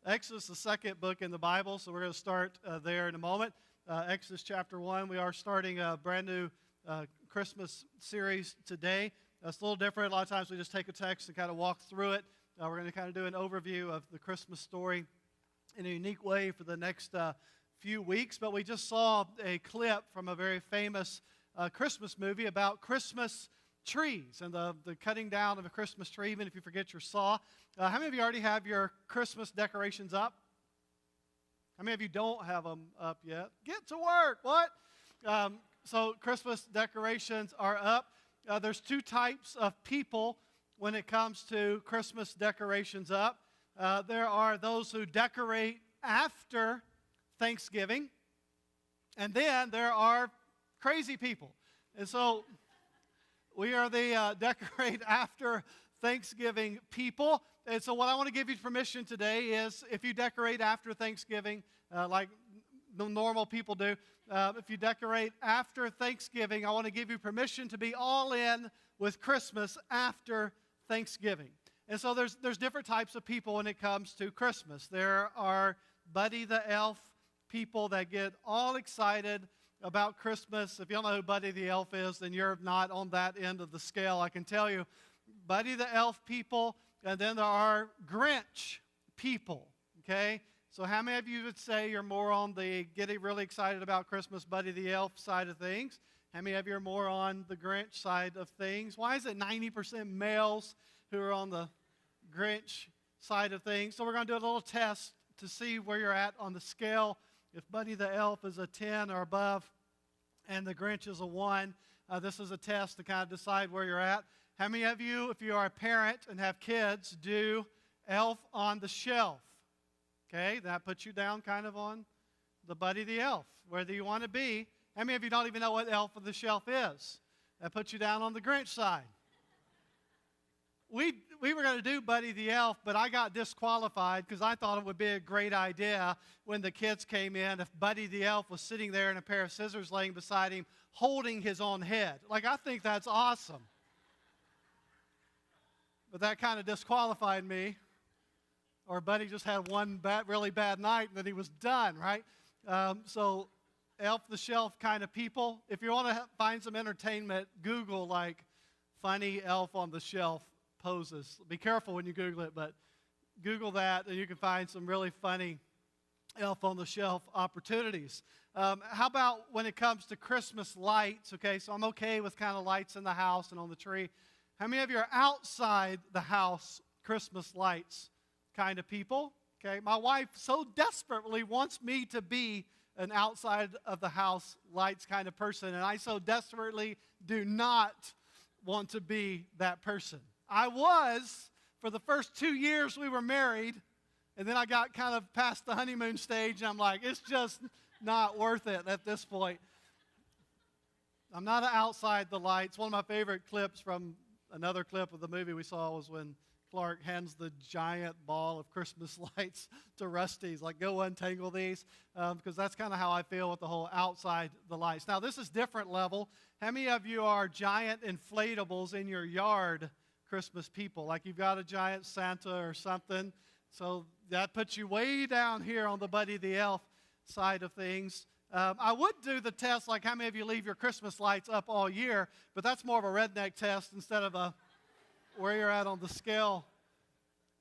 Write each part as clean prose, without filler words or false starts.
Exodus, the second book in the Bible, so we're going to start there in a moment. Exodus chapter 1, we are starting a brand new Christmas series today. It's a little different. A lot of times we just take a text and kind of walk through it. We're going to kind of do an overview of the Christmas story in a unique way for the next few weeks. But we just saw a clip from a very famous Christmas movie about Christmas trees and the cutting down of a Christmas tree, even if you forget your saw. How many of you already have your Christmas decorations up? How many of you don't have them up yet? Get to work. What? So Christmas decorations are up. There's two types of people when it comes to Christmas decorations up. There are those who decorate after Thanksgiving, and then there are crazy people. And so we are the decorate after Thanksgiving people. And so what I want to give you permission today is if you decorate after Thanksgiving, like the normal people do, if you decorate after Thanksgiving, I want to give you permission to be all in with Christmas after Thanksgiving. And so there's different types of people when it comes to Christmas. There are Buddy the Elf people that get all excited about Christmas. If you don't know who Buddy the Elf is, then you're not on that end of the scale. I can tell you, Buddy the Elf people, and then there are Grinch people, okay? So how many of you would say you're more on the getting really excited about Christmas, Buddy the Elf side of things? How many of you are more on the Grinch side of things? Why is it 90% males who are on the Grinch side of things? So we're going to do a little test to see where you're at on the scale. If Buddy the Elf is a 10 or above and the Grinch is a 1, this is a test to kind of decide where you're at. How many of you, if you are a parent and have kids, do Elf on the Shelf? Okay, that puts you down kind of on the Buddy the Elf, whether you want to be. How many of you don't even know what Elf on the Shelf is? That puts you down on the Grinch side. We were going to do Buddy the Elf, but I got disqualified because I thought it would be a great idea when the kids came in if Buddy the Elf was sitting there and a pair of scissors laying beside him holding his own head. Like, I think that's awesome. But that kind of disqualified me. Or Buddy just had one really bad night and then he was done, right? So Elf the Shelf kind of people. If you want to find some entertainment, Google like funny Elf on the Shelf poses. Be careful when you Google it, but Google that and you can find some really funny Elf on the Shelf opportunities. How about when it comes to Christmas lights? Okay, so I'm okay with kind of lights in the house and on the tree. How many of you are outside the house Christmas lights kind of people? Okay, my wife so desperately wants me to be an outside of the house lights kind of person, and I so desperately do not want to be that person. I was for the first 2 years we were married, and then I got kind of past the honeymoon stage, and I'm like, it's just not worth it at this point. I'm not outside the lights. One of my favorite clips from another clip of the movie we saw was when Clark hands the giant ball of Christmas lights to Rusty. He's like, go untangle these, because that's kind of how I feel with the whole outside the lights. Now, this is different level. How many of you are giant inflatables in your yard Christmas people? Like you've got a giant Santa or something. So that puts you way down here on the Buddy the Elf side of things. I would do the test like how many of you leave your Christmas lights up all year, but that's more of a redneck test instead of a where you're at on the scale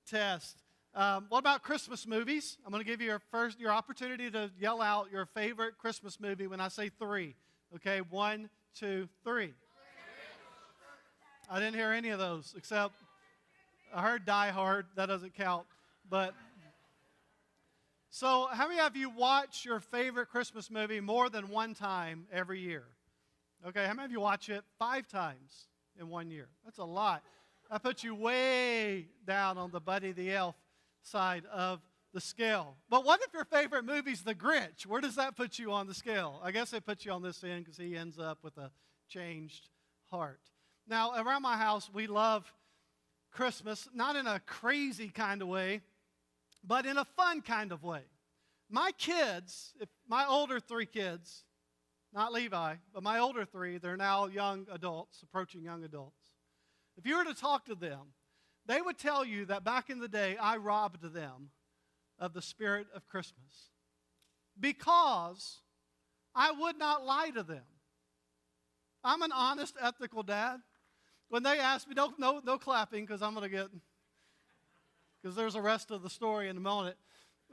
test. What about Christmas movies? I'm going to give you your opportunity to yell out your favorite Christmas movie when I say 3. Okay, 1, 2, 3. I didn't hear any of those except I heard Die Hard. That doesn't count. But so how many of you watch your favorite Christmas movie more than one time every year? Okay, how many of you watch it 5 times in 1 year? That's a lot. That puts you way down on the Buddy the Elf side of the scale. But what if your favorite movie's The Grinch? Where does that put you on the scale? I guess it puts you on this end because he ends up with a changed heart. Now, around my house, we love Christmas, not in a crazy kind of way, but in a fun kind of way. My kids, my older 3 kids, not Levi, but my older 3, they're now young adults, approaching young adults. If you were to talk to them, they would tell you that back in the day, I robbed them of the spirit of Christmas because I would not lie to them. I'm an honest, ethical dad. When they ask me, no clapping because I'm going to because there's the rest of the story in a moment.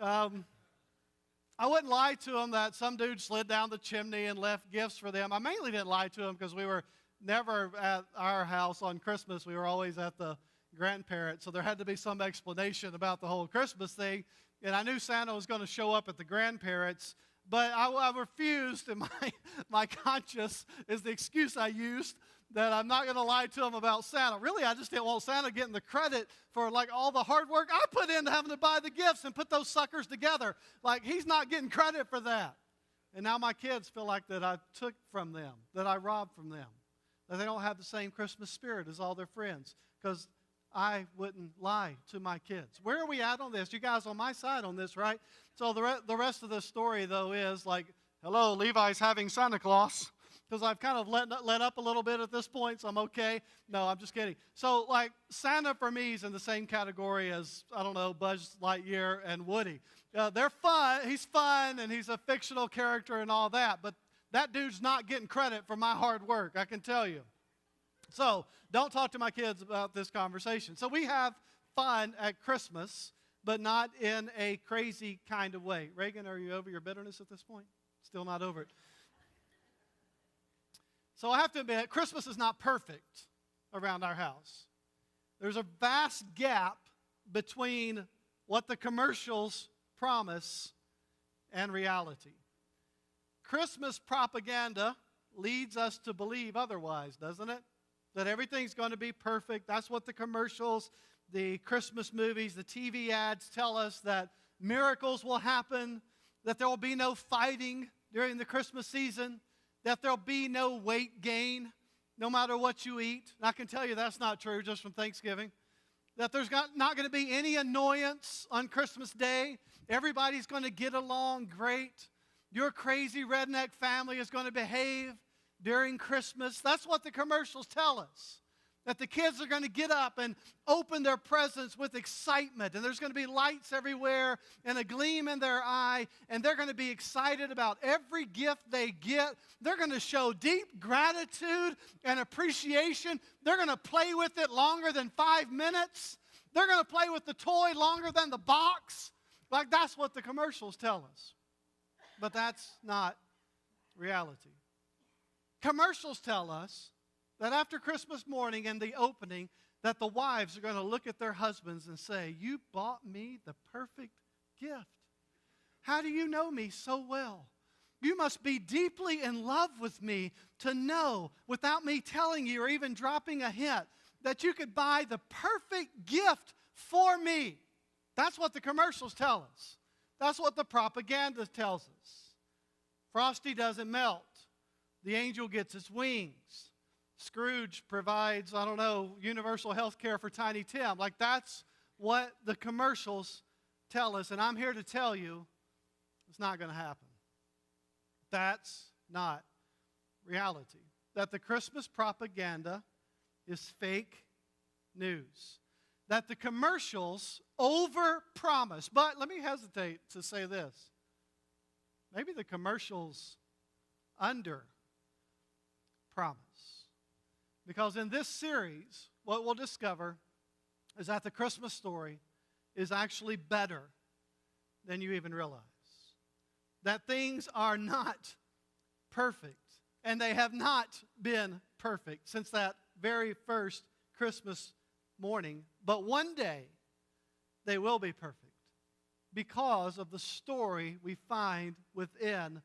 I wouldn't lie to them that some dude slid down the chimney and left gifts for them. I mainly didn't lie to them because we were never at our house on Christmas. We were always at the grandparents, so there had to be some explanation about the whole Christmas thing. And I knew Santa was going to show up at the grandparents', but I refused, and my conscience is the excuse I used, that I'm not going to lie to them about Santa. Really, I just didn't want Santa getting the credit for like all the hard work I put into having to buy the gifts and put those suckers together. Like, he's not getting credit for that. And now my kids feel like that I took from them, that I robbed from them, that they don't have the same Christmas spirit as all their friends because I wouldn't lie to my kids. Where are we at on this? You guys on my side on this, right? So the rest of the story, though, is like, hello, Levi's having Santa Claus. Because I've kind of let up a little bit at this point, so I'm okay. No, I'm just kidding. So, like, Santa for me is in the same category as, I don't know, Buzz Lightyear and Woody. They're fun. He's fun, and he's a fictional character and all that. But that dude's not getting credit for my hard work, I can tell you. So, don't talk to my kids about this conversation. So, we have fun at Christmas, but not in a crazy kind of way. Reagan, are you over your bitterness at this point? Still not over it. So I have to admit, Christmas is not perfect around our house. There's a vast gap between what the commercials promise and reality. Christmas propaganda leads us to believe otherwise, doesn't it? That everything's going to be perfect. That's what the commercials, the Christmas movies, the TV ads tell us, that miracles will happen, that there will be no fighting during the Christmas season, that there'll be no weight gain no matter what you eat. And I can tell you that's not true just from Thanksgiving. That there's not going to be any annoyance on Christmas Day. Everybody's going to get along great. Your crazy redneck family is going to behave during Christmas. That's what the commercials tell us. That the kids are going to get up and open their presents with excitement. And there's going to be lights everywhere and a gleam in their eye. And they're going to be excited about every gift they get. They're going to show deep gratitude and appreciation. They're going to play with it longer than 5 minutes. They're going to play with the toy longer than the box. Like, that's what the commercials tell us. But that's not reality. Commercials tell us that after Christmas morning and the opening, that the wives are going to look at their husbands and say, "You bought me the perfect gift. How do you know me so well? You must be deeply in love with me to know, without me telling you or even dropping a hint, that you could buy the perfect gift for me." That's what the commercials tell us. That's what the propaganda tells us. Frosty doesn't melt. The angel gets its wings. Scrooge provides, I don't know, universal health care for Tiny Tim. Like, that's what the commercials tell us. And I'm here to tell you it's not going to happen. That's not reality. That the Christmas propaganda is fake news. That the commercials overpromise. But let me hesitate to say this. Maybe the commercials underpromise. Because in this series, what we'll discover is that the Christmas story is actually better than you even realize. That things are not perfect, and they have not been perfect since that very first Christmas morning. But one day, they will be perfect because of the story we find within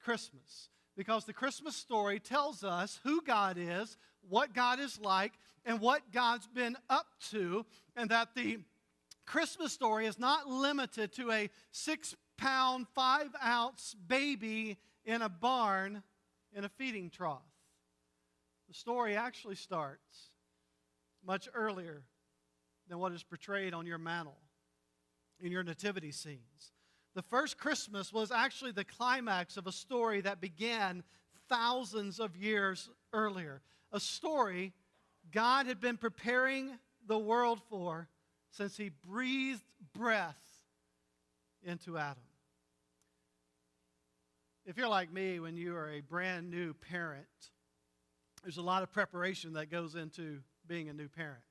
Christmas. Because the Christmas story tells us who God is, what God is like, and what God's been up to, and that the Christmas story is not limited to a 6-pound, 5-ounce baby in a barn in a feeding trough. The story actually starts much earlier than what is portrayed on your mantle in your nativity scenes. The first Christmas was actually the climax of a story that began thousands of years earlier. A story God had been preparing the world for since He breathed breath into Adam. If you're like me, when you are a brand new parent, there's a lot of preparation that goes into being a new parent,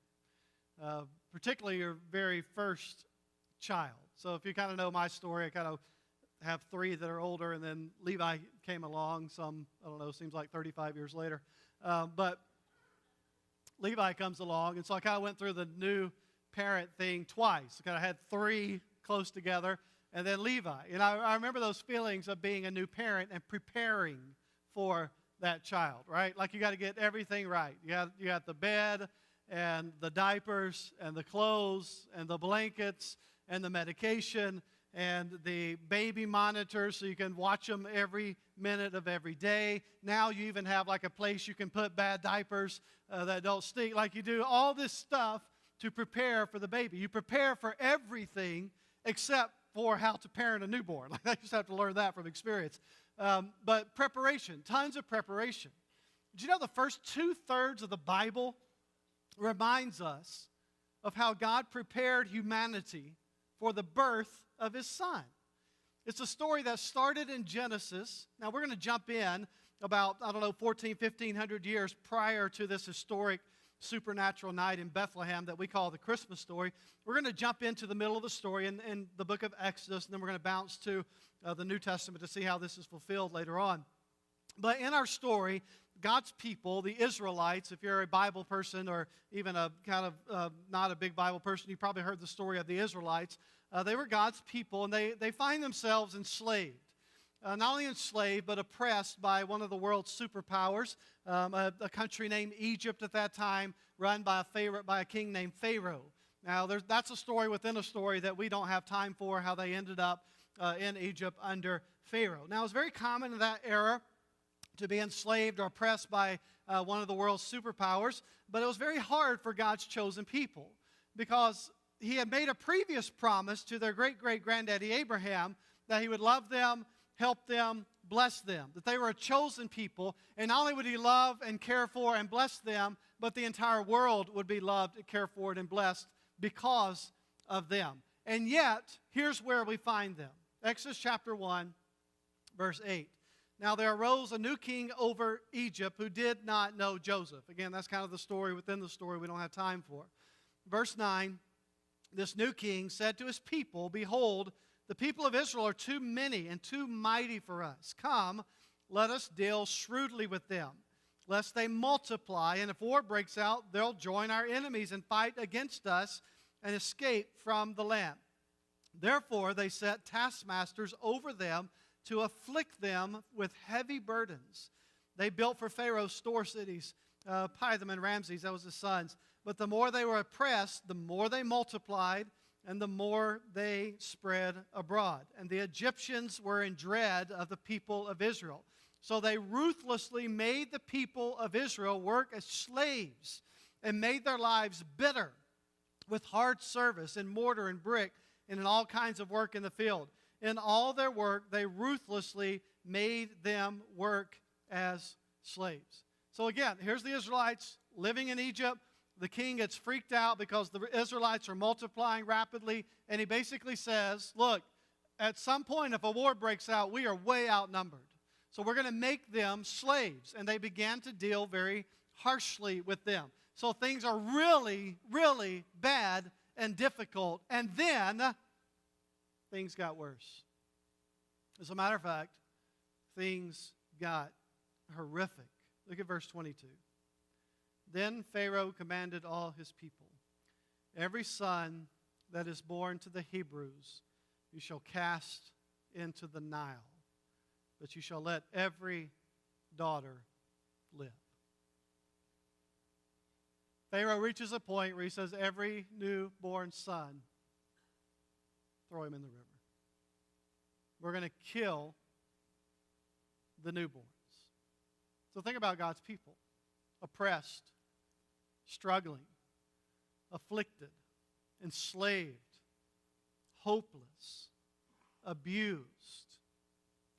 particularly your very first child. So if you kind of know my story, I kind of have three that are older, and then Levi came along some, I don't know, seems like 35 years later. But Levi comes along, and so I kind of went through the new parent thing twice. I kind of had three close together, and then Levi. And I remember those feelings of being a new parent and preparing for that child, right? Like you got to get everything right. You got the bed and the diapers and the clothes and the blankets and the medication and the baby monitor so you can watch them every minute of every day. Now you even have like a place you can put bad diapers that don't stink. Like you do all this stuff to prepare for the baby. You prepare for everything except for how to parent a newborn. Like I just have to learn that from experience. But preparation, tons of preparation. Did you know the first 2/3 of the Bible reminds us of how God prepared humanity for the birth of his son? It's a story that started in Genesis. Now we're going to jump in about, 1,500 years prior to this historic supernatural night in Bethlehem that we call the Christmas story. We're going to jump into the middle of the story in the book of Exodus, and then we're going to bounce to the New Testament to see how this is fulfilled later on. But in our story, God's people, the Israelites, if you're a Bible person or even a kind of not a big Bible person, you probably heard the story of the Israelites. They were God's people, and they find themselves enslaved. Not only enslaved, but oppressed by one of the world's superpowers, a country named Egypt at that time, run by a king named Pharaoh. Now, that's a story within a story that we don't have time for, how they ended up in Egypt under Pharaoh. Now, it's very common in that era to be enslaved or oppressed by one of the world's superpowers, but it was very hard for God's chosen people because he had made a previous promise to their great-great-granddaddy Abraham that he would love them, help them, bless them, that they were a chosen people, and not only would he love and care for and bless them, but the entire world would be loved, cared for, and blessed because of them. And yet, here's where we find them. Exodus chapter 1, verse 8. Now there arose a new king over Egypt who did not know Joseph. Again, that's kind of the story within the story we don't have time for. Verse 9, this new king said to his people, "Behold, the people of Israel are too many and too mighty for us. Come, let us deal shrewdly with them, lest they multiply, and if war breaks out, they'll join our enemies and fight against us and escape from the land." Therefore they set taskmasters over them to afflict them with heavy burdens. They built for Pharaoh store cities, Pithom and Ramses, that was his sons. But the more they were oppressed, the more they multiplied, and the more they spread abroad. And the Egyptians were in dread of the people of Israel. So they ruthlessly made the people of Israel work as slaves and made their lives bitter with hard service in mortar and brick and in all kinds of work in the field. In all their work, they ruthlessly made them work as slaves. So again, here's the Israelites living in Egypt. The king gets freaked out because the Israelites are multiplying rapidly, and he basically says, look, at some point if a war breaks out, we are way outnumbered. So we're going to make them slaves. And they began to deal very harshly with them. So things are really, really bad and difficult. And then things got worse. As a matter of fact, things got horrific. Look at verse 22. Then Pharaoh commanded all his people, "Every son that is born to the Hebrews you shall cast into the Nile, but you shall let every daughter live." Pharaoh reaches a point where he says, every newborn son, throw him in the river. We're going to kill the newborns. So think about God's people. Oppressed, struggling, afflicted, enslaved, hopeless, abused,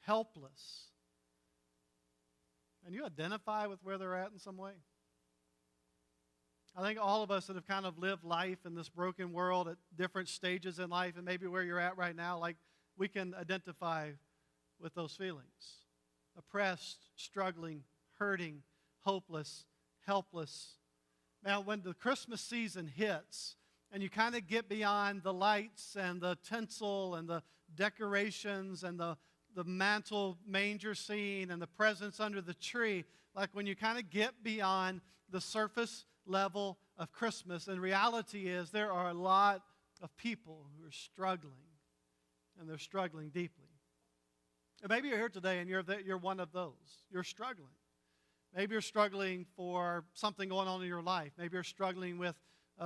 helpless. And you identify with where they're at in some way? I think all of us that have kind of lived life in this broken world at different stages in life, and maybe where you're at right now, like we can identify with those feelings. Oppressed, struggling, hurting, hopeless, helpless. Now, when the Christmas season hits, and you kind of get beyond the lights and the tinsel and the decorations and the mantle manger scene and the presents under the tree, like when you kind of get beyond the surface level of Christmas, and reality is there are a lot of people who are struggling, and they're struggling deeply. And maybe you're here today and you're one of those. You're struggling. Maybe you're struggling for something going on in your life. Maybe you're struggling with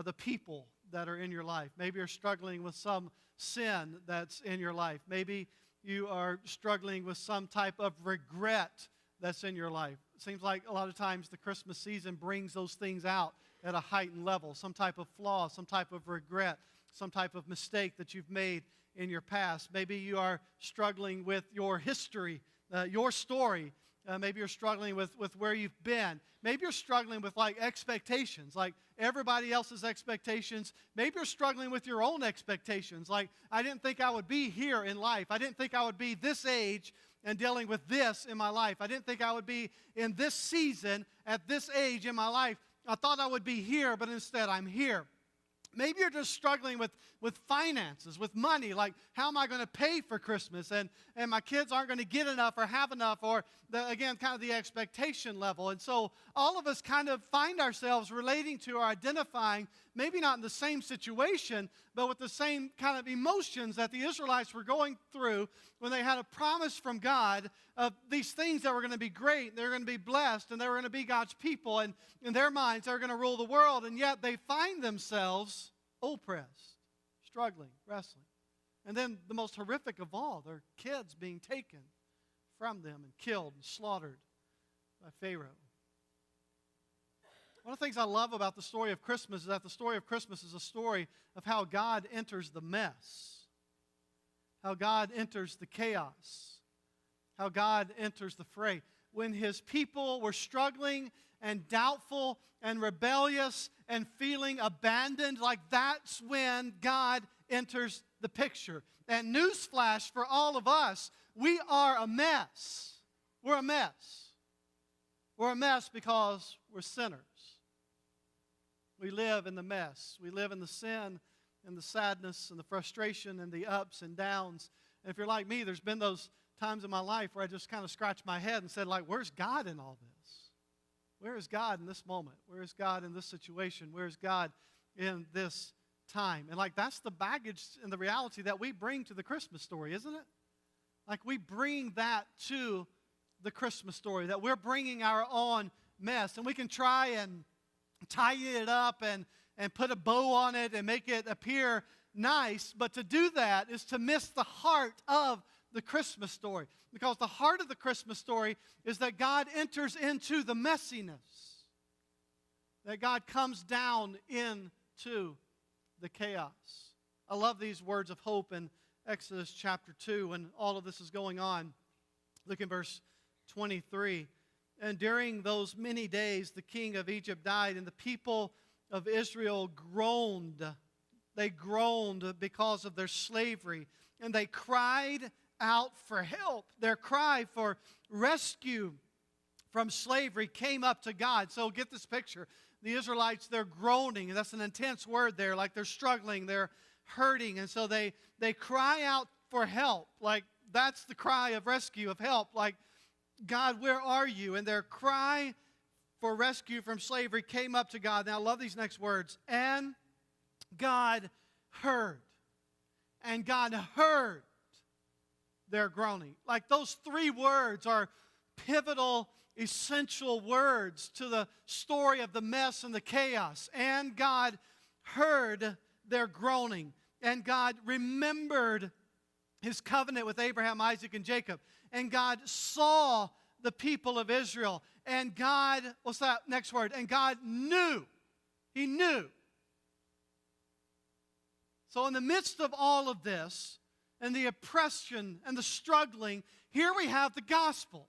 the people that are in your life. Maybe you're struggling with some sin that's in your life. Maybe you are struggling with some type of regret that's in your life. It seems like a lot of times the Christmas season brings those things out at a heightened level. Some type of flaw, some type of regret, some type of mistake that you've made in your past. Maybe you are struggling with your history, your story. Maybe you're struggling with where you've been. Maybe you're struggling with like expectations, like everybody else's expectations. Maybe you're struggling with your own expectations. Like, I didn't think I would be here in life. I didn't think I would be this age and dealing with this in my life. I didn't think I would be in this season at this age in my life. I thought I would be here, but instead I'm here. Maybe you're just struggling with finances, with money, like how am I going to pay for Christmas? And my kids aren't going to get enough or have enough, or again, kind of the expectation level. And so all of us kind of find ourselves relating to or identifying, maybe not in the same situation, but with the same kind of emotions that the Israelites were going through when they had a promise from God of these things that were going to be great, they were going to be blessed, and they were going to be God's people, and in their minds they were going to rule the world, and yet they find themselves oppressed, struggling, wrestling. And then the most horrific of all, their kids being taken from them and killed and slaughtered by Pharaoh. One of the things I love about the story of Christmas is that the story of Christmas is a story of how God enters the mess, how God enters the chaos, how God enters the fray. When his people were struggling and doubtful and rebellious and feeling abandoned, like that's when God enters the picture. And newsflash for all of us, we are a mess. We're a mess. We're a mess because we're sinners. We live in the mess. We live in the sin and the sadness and the frustration and the ups and downs. And if you're like me, there's been those times in my life where I just kind of scratched my head and said, like, where's God in all this? Where is God in this moment? Where is God in this situation? Where is God in this time? And like that's the baggage and the reality that we bring to the Christmas story, isn't it? Like we bring that to the Christmas story, that we're bringing our own mess. And we can try and tie it up and put a bow on it and make it appear nice. But to do that is to miss the heart of the Christmas story. Because the heart of the Christmas story is that God enters into the messiness. That God comes down into the chaos. I love these words of hope in Exodus chapter 2 when all of this is going on. Look in verse 23. And during those many days the king of Egypt died, and the people of Israel groaned. They groaned because of their slavery, and they cried out for help. Their cry for rescue from slavery came up to God. So get this picture. The Israelites, they're groaning, and that's an intense word there, like they're struggling, they're hurting, and so they cry out for help. Like that's the cry of rescue, of help. Like, God, where are you? And their cry for rescue from slavery came up to God. Now I love these next words. And God heard. And God heard their groaning. Like those three words are pivotal, essential words to the story of the mess and the chaos. And God heard their groaning. And God remembered his covenant with Abraham, Isaac, and Jacob. And God saw the people of Israel. And God, what's that next word? And God knew. He knew. So in the midst of all of this, and the oppression and the struggling, here we have the gospel.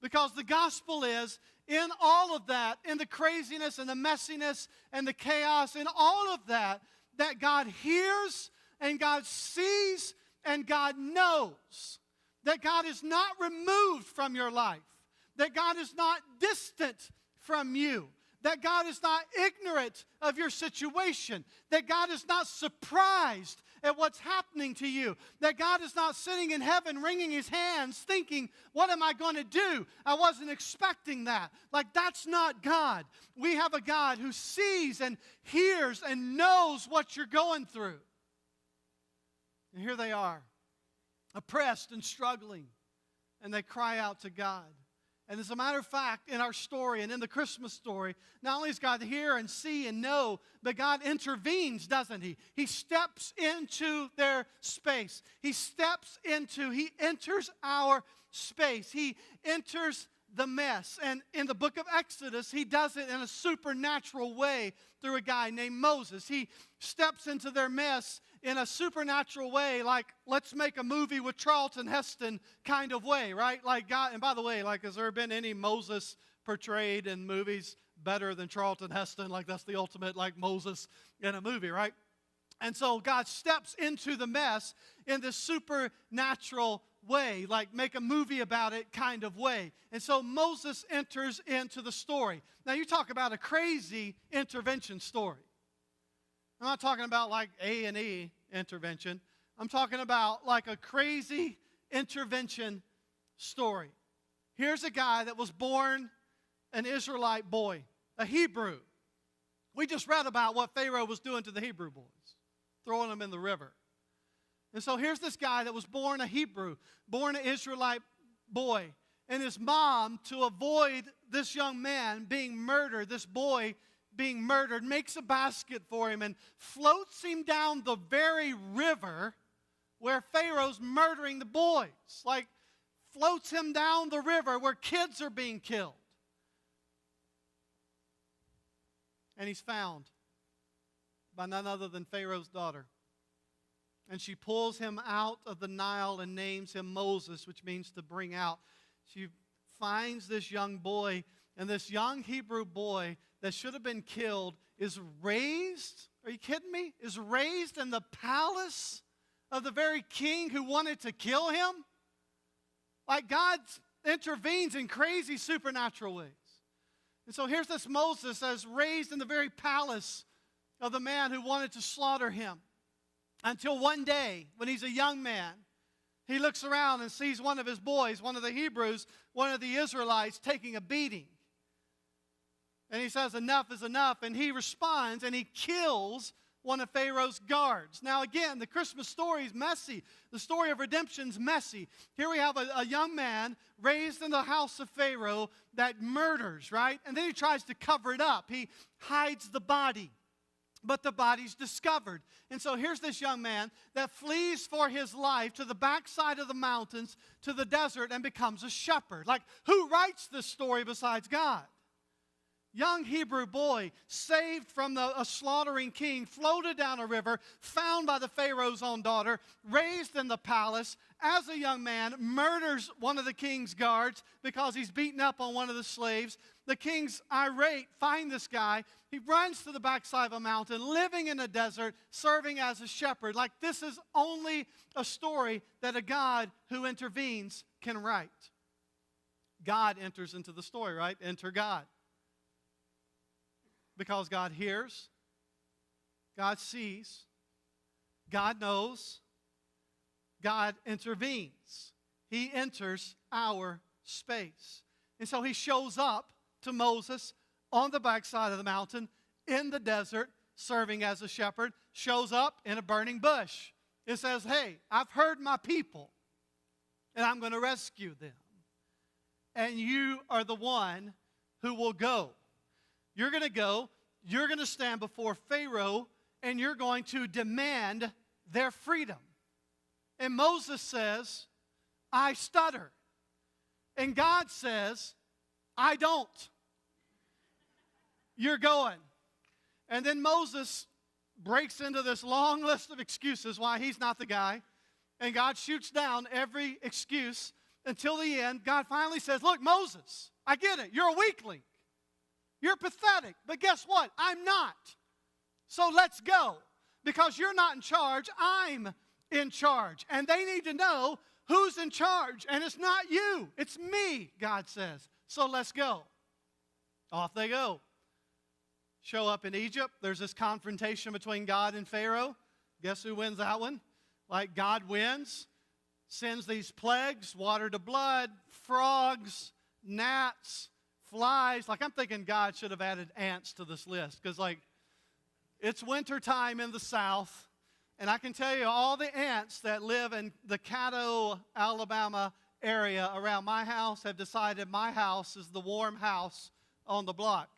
Because the gospel is, in all of that, in the craziness and the messiness and the chaos, in all of that, that God hears and God sees and God knows that God is not removed from your life, that God is not distant from you, that God is not ignorant of your situation, that God is not surprised at what's happening to you, that God is not sitting in heaven wringing his hands thinking, what am I going to do? I wasn't expecting that. Like, that's not God. We have a God who sees and hears and knows what you're going through. And here they are, oppressed and struggling, and they cry out to God. And as a matter of fact, in our story and in the Christmas story, not only does God hear and see and know, but God intervenes, doesn't he? He steps into their space. He enters our space. He enters the mess. And in the book of Exodus, he does it in a supernatural way through a guy named Moses. He steps into their mess in a supernatural way, like, let's make a movie with Charlton Heston kind of way, right? Like God, and by the way, like, has there been any Moses portrayed in movies better than Charlton Heston? Like, that's the ultimate, like, Moses in a movie, right? And so God steps into the mess in this supernatural way, like make a movie about it kind of way. And so Moses enters into the story. Now, you talk about a crazy intervention story. I'm not talking about like A&E intervention. I'm talking about like a crazy intervention story. Here's a guy that was born an Israelite boy, a Hebrew. We just read about what Pharaoh was doing to the Hebrew boys, throwing them in the river. And so here's this guy that was born a Hebrew, born an Israelite boy. And his mom, to avoid this young man being murdered, this boy being murdered, makes a basket for him and floats him down the very river where Pharaoh's murdering the boys. Like, floats him down the river where kids are being killed. And he's found by none other than Pharaoh's daughter. And she pulls him out of the Nile and names him Moses, which means to bring out. She finds this young boy, and this young Hebrew boy that should have been killed is raised, are you kidding me? Is raised in the palace of the very king who wanted to kill him? Like, God intervenes in crazy supernatural ways. And so here's this Moses that's raised in the very palace of the man who wanted to slaughter him. Until one day, when he's a young man, he looks around and sees one of his boys, one of the Hebrews, one of the Israelites, taking a beating. And he says, enough is enough. And he responds and he kills one of Pharaoh's guards. Now again, the Christmas story is messy. The story of redemption's messy. Here we have a young man raised in the house of Pharaoh that murders, right? And then he tries to cover it up. He hides the body. But the body's discovered. And so here's this young man that flees for his life to the backside of the mountains, to the desert, and becomes a shepherd. Like, who writes this story besides God? Young Hebrew boy, saved from a slaughtering king, floated down a river, found by the Pharaoh's own daughter, raised in the palace, as a young man, murders one of the king's guards because he's beaten up on one of the slaves. The king's irate, find this guy. He runs to the backside of a mountain, living in a desert, serving as a shepherd. Like, this is only a story that a God who intervenes can write. God enters into the story, right? Enter God. Because God hears, God sees, God knows, God intervenes. He enters our space. And so he shows up to Moses on the backside of the mountain, in the desert, serving as a shepherd, shows up in a burning bush. It says, hey, I've heard my people, and I'm going to rescue them. And you are the one who will go. You're going to go, you're going to stand before Pharaoh, and you're going to demand their freedom. And Moses says, I stutter. And God says, I don't. You're going. And then Moses breaks into this long list of excuses why he's not the guy. And God shoots down every excuse until the end. God finally says, look, Moses, I get it. You're a weakling. You're pathetic. But guess what? I'm not. So let's go. Because you're not in charge. I'm in charge. And they need to know who's in charge. And it's not you. It's me, God says. So let's go. Off they go. Show up in Egypt. There's this confrontation between God and Pharaoh. Guess who wins that one? Like, God wins. Sends these plagues, water to blood, frogs, gnats, flies. Like, I'm thinking God should have added ants to this list. Because, like, it's wintertime in the south. And I can tell you all the ants that live in the Caddo, Alabama area around my house have decided my house is the warm house on the block.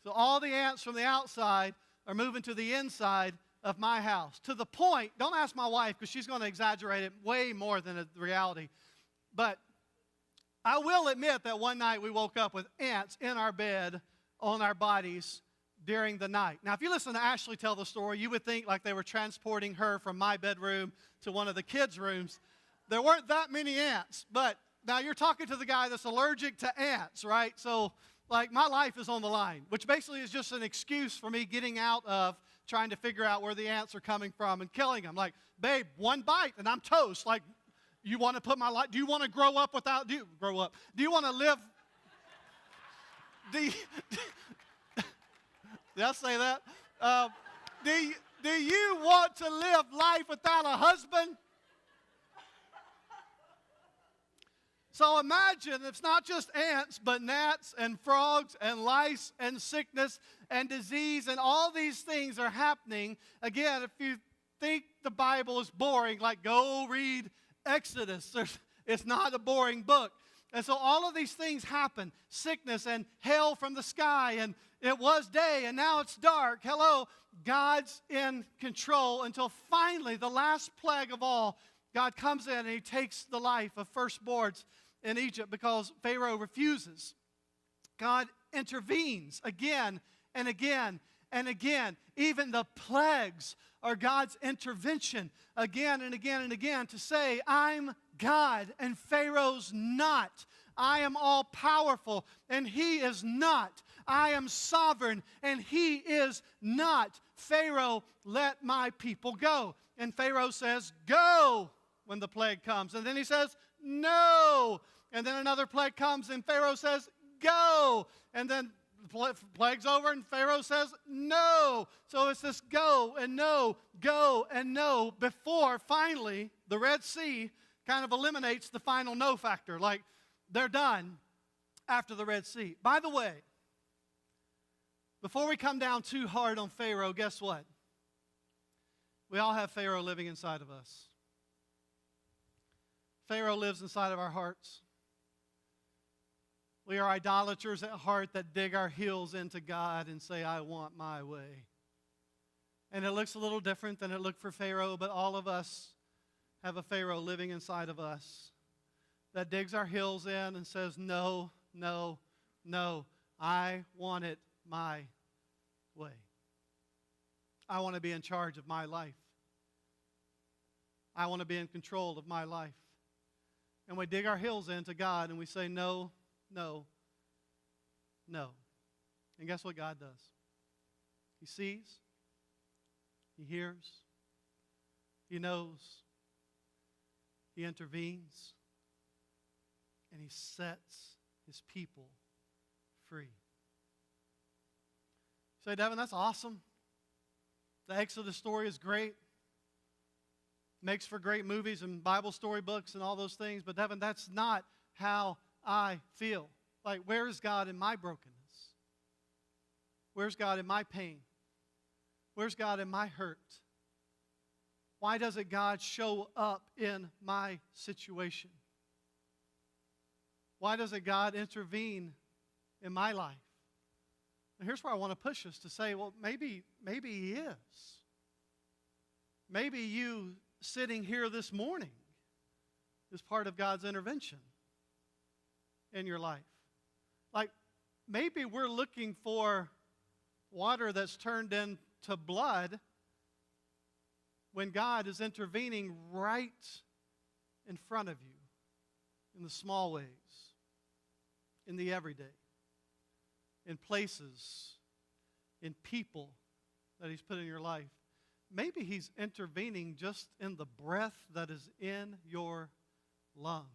So all the ants from the outside are moving to the inside of my house. To the point, don't ask my wife because she's going to exaggerate it way more than the reality. But I will admit that one night we woke up with ants in our bed on our bodies during the night. Now, if you listen to Ashley tell the story, you would think like they were transporting her from my bedroom to one of the kids' rooms. There weren't that many ants, but now you're talking to the guy that's allergic to ants, right? So, like, my life is on the line, which basically is just an excuse for me getting out of trying to figure out where the ants are coming from and killing them. Like, babe, one bite and I'm toast. Like, you want to put my life, do you want to grow up without, do you want to live, did I say that? Do you want to live life without a husband? So imagine it's not just ants, but gnats and frogs and lice and sickness and disease, and all these things are happening. Again, if you think the Bible is boring, like, go read Exodus. It's not a boring book. And so all of these things happen. Sickness and hail from the sky, and it was day and now it's dark. Hello, God's in control until finally, the last plague of all, God comes in and he takes the life of firstborns in Egypt because Pharaoh refuses. God intervenes again and again and again. Even the plagues are God's intervention again and again and again to say, I'm God and Pharaoh's not. I am all powerful and he is not. I am sovereign and he is not. Pharaoh, let my people go. And Pharaoh says, go, when the plague comes. And then he says, no. And then another plague comes and Pharaoh says, go. And then the plague's over and Pharaoh says, no. So it's this go and no before finally the Red Sea kind of eliminates the final no factor. Like, they're done after the Red Sea. By the way, before we come down too hard on Pharaoh, guess what? We all have Pharaoh living inside of us. Pharaoh lives inside of our hearts. We are idolaters at heart that dig our heels into God and say, I want my way. And it looks a little different than it looked for Pharaoh, but all of us have a Pharaoh living inside of us that digs our heels in and says, no, no, no, I want it my way. I want to be in charge of my life. I want to be in control of my life. And we dig our heels into God and we say, no, no, no. And guess what God does? He sees, he hears, he knows, he intervenes, and he sets his people free. You say, Devin, that's awesome. The Exodus story is great. Makes for great movies and Bible story books and all those things. But Devin, that's not how I feel. Like, where is God in my brokenness? Where's God in my pain? Where's God in my hurt? Why doesn't God show up in my situation? Why doesn't God intervene in my life? And here's where I want to push us to say, well, maybe he is. Maybe you sitting here this morning is part of God's intervention in your life. Like, maybe we're looking for water that's turned into blood when God is intervening right in front of you in the small ways, in the everyday, in places, in people that he's put in your life. maybe He's intervening just in the breath that is in your lungs.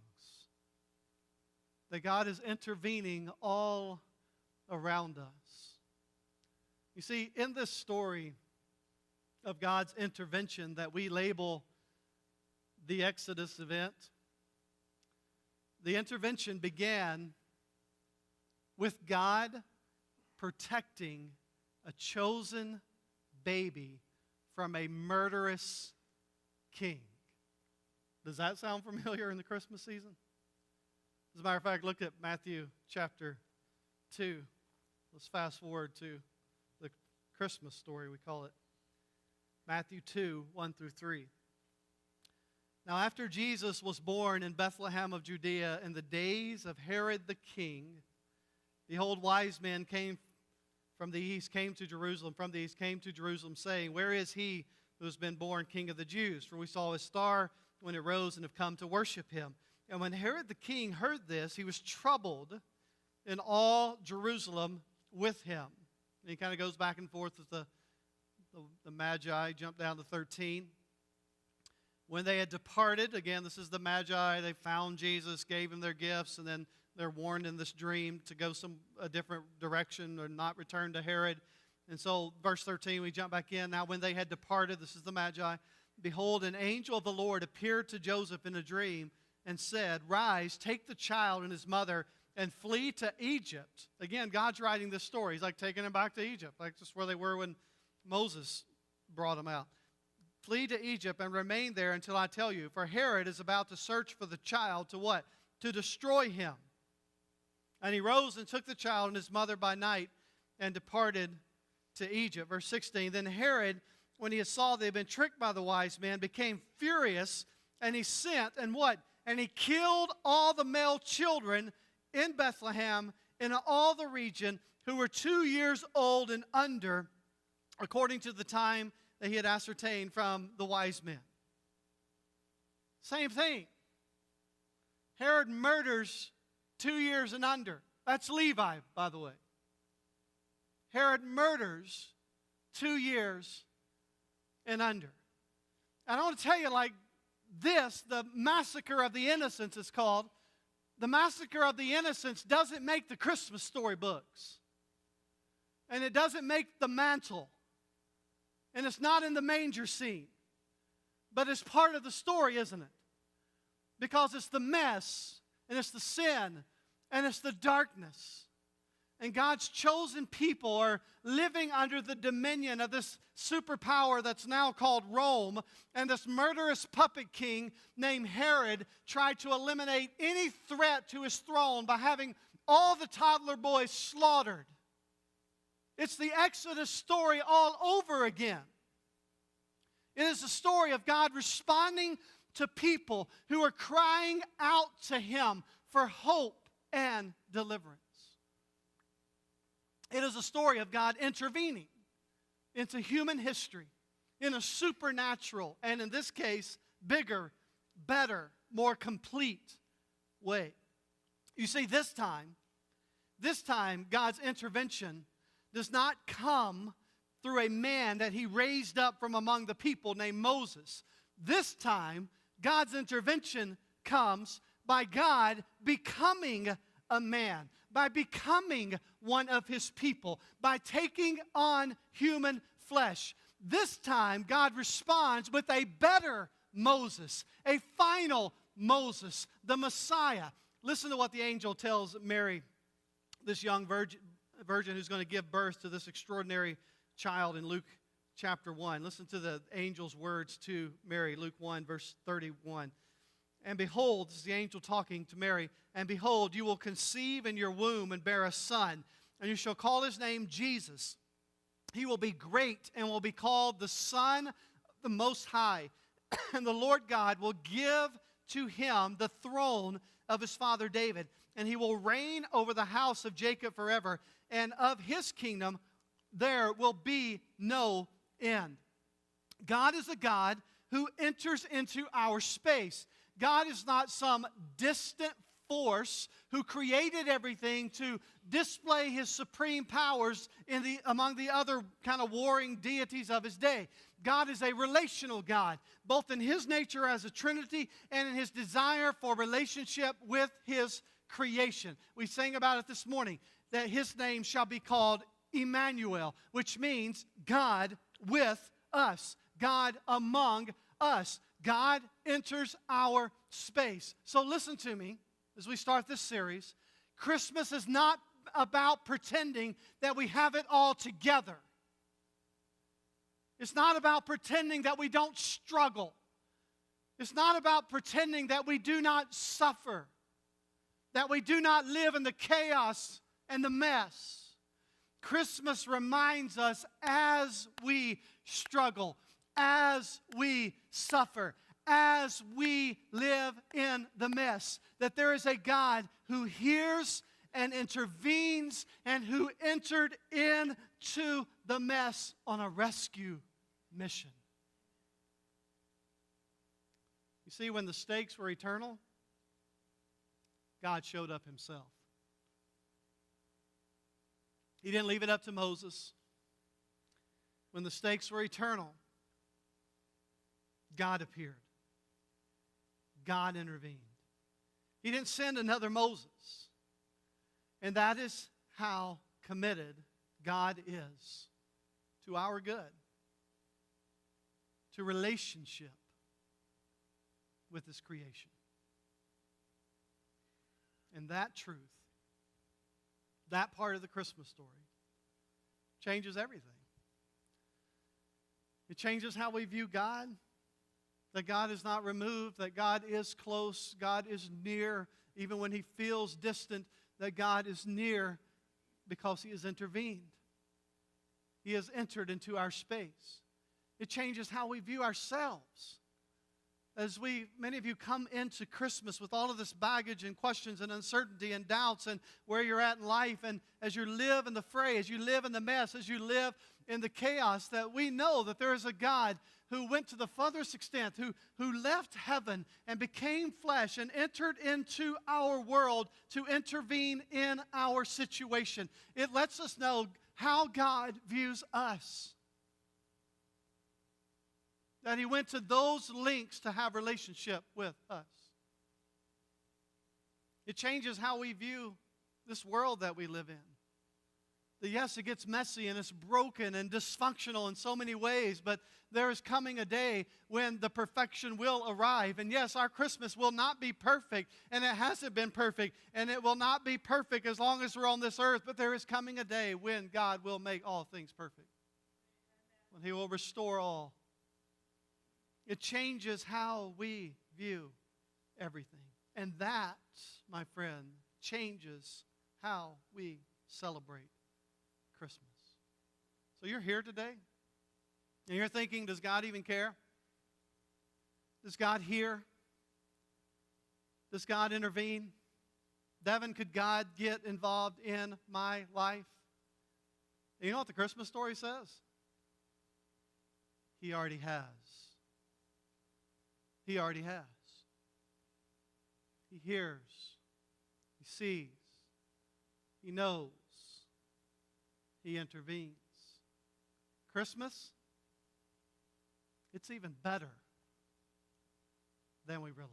That God is intervening all around us. You see, in this story of God's intervention that we label the Exodus event, the intervention began with God protecting a chosen baby from a murderous king. Does that sound familiar in the Christmas season? As a matter of fact, look at Matthew chapter 2. Let's fast forward to the Christmas story, we call it. Matthew 2, 1 through 3. Now after Jesus was born in Bethlehem of Judea in the days of Herod the king, behold, wise men came from the east, came to Jerusalem, saying, Where is he who has been born King of the Jews? For we saw his star when it rose and have come to worship him. And when Herod the king heard this, he was troubled, and all Jerusalem with him. And he kind of goes back and forth with the Magi. Jump down to 13. When they had departed, again, this is the Magi, they found Jesus, gave him their gifts, and then they're warned in this dream to go a different direction or not return to Herod. And so, verse 13, we jump back in. Now, when they had departed, this is the Magi, behold, an angel of the Lord appeared to Joseph in a dream and said, Rise, take the child and his mother and flee to Egypt. Again, God's writing this story. He's like taking them back to Egypt, like just where they were when Moses brought them out. Flee to Egypt and remain there until I tell you. For Herod is about to search for the child to what? To destroy him. And he rose and took the child and his mother by night and departed to Egypt. Verse 16, Then Herod, when he saw they had been tricked by the wise men, became furious, and he sent, and what? And he killed all the male children in Bethlehem and in all the region who were 2 years old and under, according to the time that he had ascertained from the wise men. Same thing. Herod murders 2 years and under. That's Levi, by the way. Herod murders 2 years and under. And I want to tell you, like this, the massacre of the innocents is called. The massacre of the innocents doesn't make the Christmas story books. And it doesn't make the mantle. And it's not in the manger scene. But it's part of the story, isn't it? Because it's the mess, and it's the sin, and it's the darkness. And God's chosen people are living under the dominion of this superpower that's now called Rome. And this murderous puppet king named Herod tried to eliminate any threat to his throne by having all the toddler boys slaughtered. It's the Exodus story all over again. It is the story of God responding to people who are crying out to Him for hope and deliverance. It is a story of God intervening into human history in a supernatural, and in this case, bigger, better, more complete way. You see, this time, God's intervention does not come through a man that He raised up from among the people named Moses. This time, God's intervention comes by God becoming a man, by becoming one of His people, by taking on human flesh. This time, God responds with a better Moses, a final Moses, the Messiah. Listen to what the angel tells Mary, this young virgin who's going to give birth to this extraordinary child in Luke chapter 1. Listen to the angel's words to Mary, Luke 1, verse 31. And behold, this is the angel talking to Mary, and behold, you will conceive in your womb and bear a son, and you shall call his name Jesus. He will be great and will be called the Son of the Most High. And the Lord God will give to him the throne of his father David, and he will reign over the house of Jacob forever, and of his kingdom there will be no end. God is a God who enters into our space. God is not some distant, force who created everything to display his supreme powers among the other kind of warring deities of his day. God is a relational God, both in his nature as a Trinity and in his desire for relationship with his creation. We sang about it this morning, that his name shall be called Emmanuel, which means God with us, God among us. God enters our space. So listen to me as we start this series. Christmas is not about pretending that we have it all together. It's not about pretending that we don't struggle. It's not about pretending that we do not suffer, that we do not live in the chaos and the mess. Christmas reminds us as we struggle, as we suffer, as we live in the mess, that there is a God who hears and intervenes and who entered into the mess on a rescue mission. You see, when the stakes were eternal, God showed up himself. He didn't leave it up to Moses. When the stakes were eternal, God appeared. God intervened. He didn't send another Moses. And that is how committed God is to our good, to relationship with his creation. And that truth, that part of the Christmas story, changes everything. It changes how we view God, that God is not removed, that God is close, God is near, even when he feels distant, that God is near because he has intervened. He has entered into our space. It changes how we view ourselves. As many of you come into Christmas with all of this baggage and questions and uncertainty and doubts and where you're at in life, and as you live in the fray, as you live in the mess, as you live in the chaos, that we know that there is a God who went to the furthest extent, who left heaven and became flesh and entered into our world to intervene in our situation. It lets us know how God views us. That he went to those lengths to have relationship with us. It changes how we view this world that we live in. That yes, it gets messy and it's broken and dysfunctional in so many ways, but there is coming a day when the perfection will arrive. And yes, our Christmas will not be perfect, and it hasn't been perfect, and it will not be perfect as long as we're on this earth, but there is coming a day when God will make all things perfect. When he will restore all. It changes how we view everything. And that, my friend, changes how we celebrate Christmas. So you're here today, and you're thinking, does God even care? Does God hear? Does God intervene? Devin, could God get involved in my life? And you know what the Christmas story says? He already has. He already has. He hears. He sees. He knows. He intervenes. Christmas, it's even better than we realize.